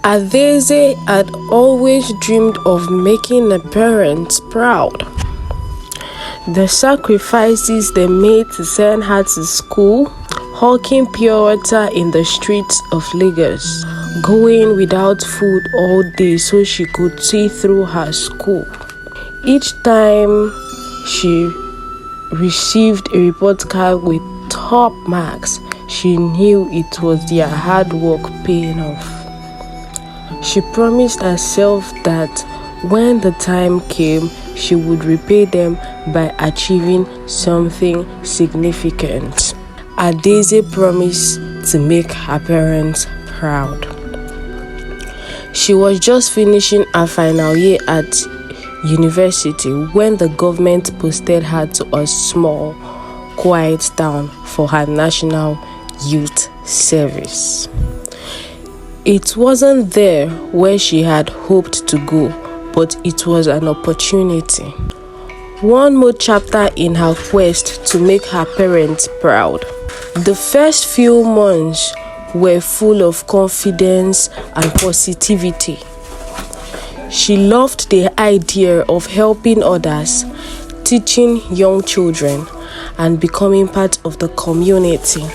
Adaeze had always dreamed of making her parents proud. The sacrifices they made to send her to school, hawking pure water in the streets of Lagos, going without food all day so she could see through her school. Each time she received a report card with top marks, she knew it was their hard work paying off. She promised herself that when the time came, she would repay them by achieving something significant. Adaeze promised to make her parents proud. She was just finishing her final year at university when the government posted her to a small, quiet town for her National Youth Service. It wasn't there where she had hoped to go, but it was an opportunity. One more chapter in her quest to make her parents proud. The first few months were full of confidence and positivity. She loved the idea of helping others, teaching young children, and becoming part of the community.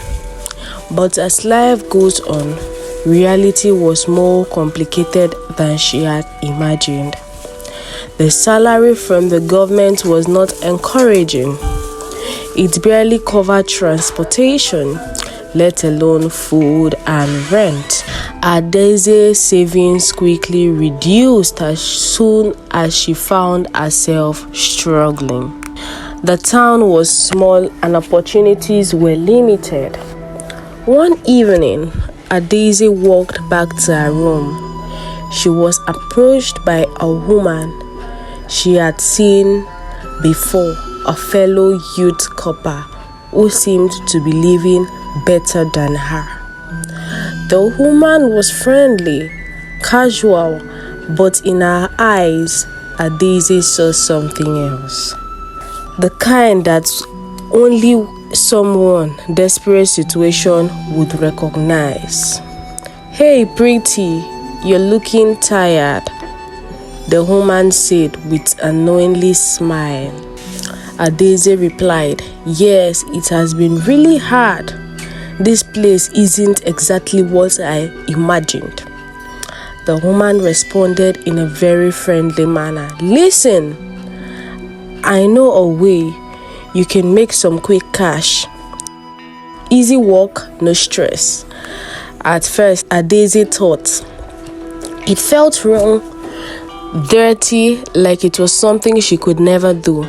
But as life goes on, reality was more complicated than she had imagined. The salary from the government was not encouraging. It barely covered transportation, let alone food and rent. Adaeze's savings quickly reduced as soon as she found herself struggling. The town was small and opportunities were limited. One evening, Adaeze walked back to her room. She was approached by a woman she had seen before, a fellow youth copper who seemed to be living better than her. The woman was friendly, casual, but in her eyes, Adaeze saw something else. The kind that only someone desperate situation would recognize. "Hey, pretty, you're looking tired," the woman said with a knowing smile. Adaeze replied, "Yes, it has been really hard. This place isn't exactly what I imagined." The woman responded in a very friendly manner. "Listen, I know a way you can make some quick cash. Easy work, no stress." At first, Adaeze thought it felt wrong, dirty, like it was something she could never do.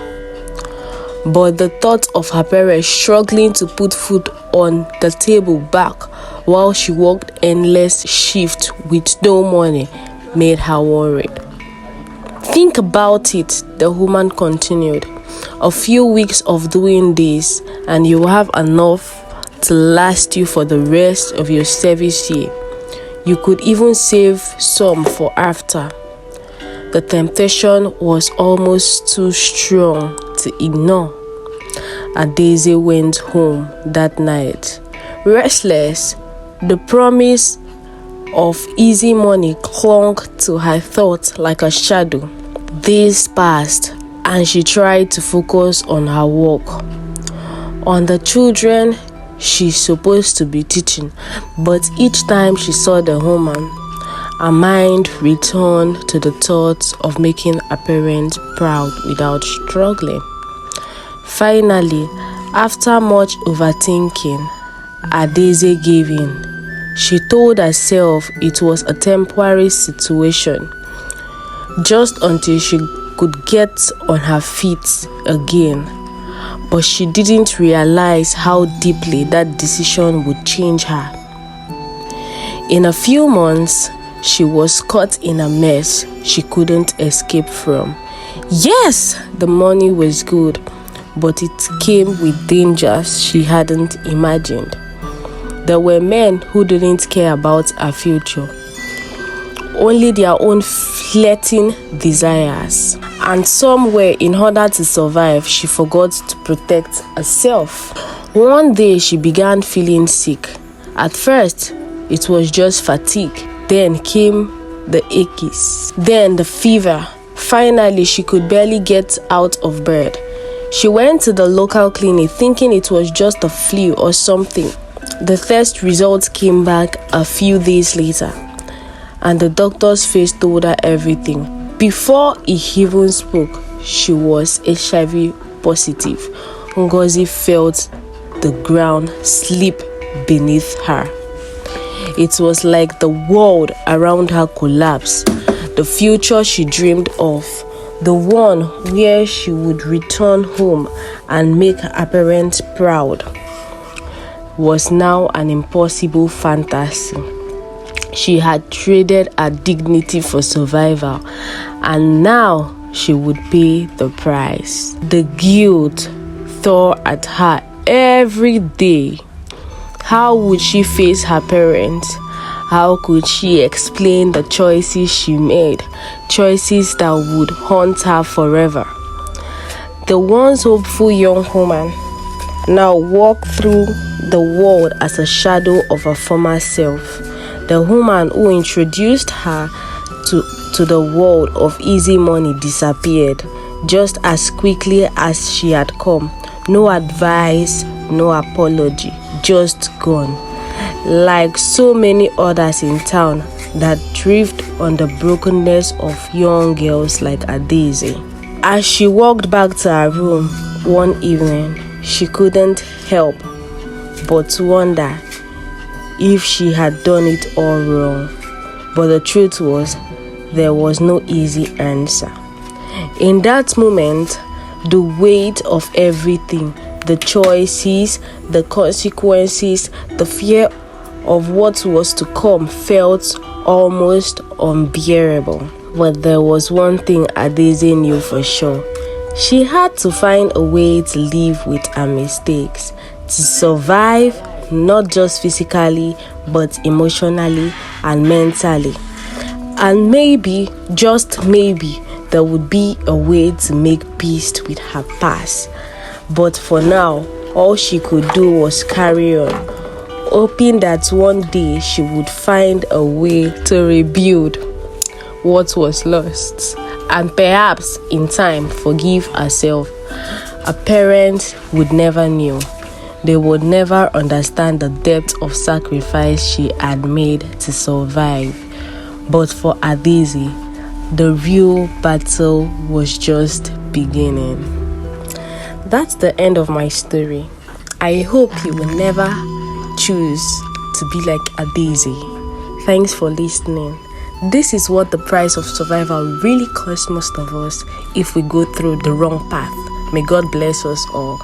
But the thought of her parents struggling to put food on the table back while she worked endless shifts with no money made her worried. "Think about it," the woman continued. "A few weeks of doing this and you will have enough to last you for the rest of your service year. You could even save some for after." The temptation was almost too strong to ignore. Adaeze went home that night. Restless, the promise of easy money clung to her thoughts like a shadow. Days passed and she tried to focus on her work, on the children she's supposed to be teaching. But each time she saw the woman, her mind returned to the thoughts of making her parents proud without struggling. Finally, after much overthinking, Adaeze gave in. She told herself it was a temporary situation, just until she could get on her feet again. But she didn't realize how deeply that decision would change her. In a few months, she was caught in a mess she couldn't escape from. Yes, the money was good, but it came with dangers she hadn't imagined. There were men who didn't care about her future, only their own fleeting desires. And somewhere, in order to survive, she forgot to protect herself. One day, she began feeling sick. At first, it was just fatigue. Then came the aches. Then the fever. Finally, she could barely get out of bed. She went to the local clinic thinking it was just a flu or something. The test results came back a few days later, and the doctor's face told her everything. Before he even spoke, she was HIV positive. Ngozi felt the ground slip beneath her. It was like the world around her collapsed. The future she dreamed of, the one where she would return home and make her parents proud, was now an impossible fantasy. She had traded her dignity for survival, and now she would pay the price. The guilt tore at her every day. How would she face her parents? How could she explain the choices she made? Choices that would haunt her forever. The once hopeful young woman now walked through the world as a shadow of her former self. The woman who introduced her to the world of easy money disappeared just as quickly as she had come. No advice, no apology, just gone. Like so many others in town that thrived on the brokenness of young girls like Adaeze. As she walked back to her room one evening, she couldn't help but wonder if she had done it all wrong. But the truth was, there was no easy answer. In that moment, the weight of everything, the choices, the consequences, the fear of what was to come felt almost unbearable. But there was one thing Adaeze knew for sure. She had to find a way to live with her mistakes, to survive, not just physically, but emotionally and mentally. And maybe, just maybe, there would be a way to make peace with her past. But for now, all she could do was carry on, hoping that one day she would find a way to rebuild what was lost, and perhaps in time forgive herself. A parent would never know. They would never understand the depth of sacrifice she had made to survive. But for Adaeze, the real battle was just beginning. That's the end of my story. I hope you will never choose to be like Adaeze. Thanks for listening. This is what the price of survival really costs most of us if we go through the wrong path. May God bless us all.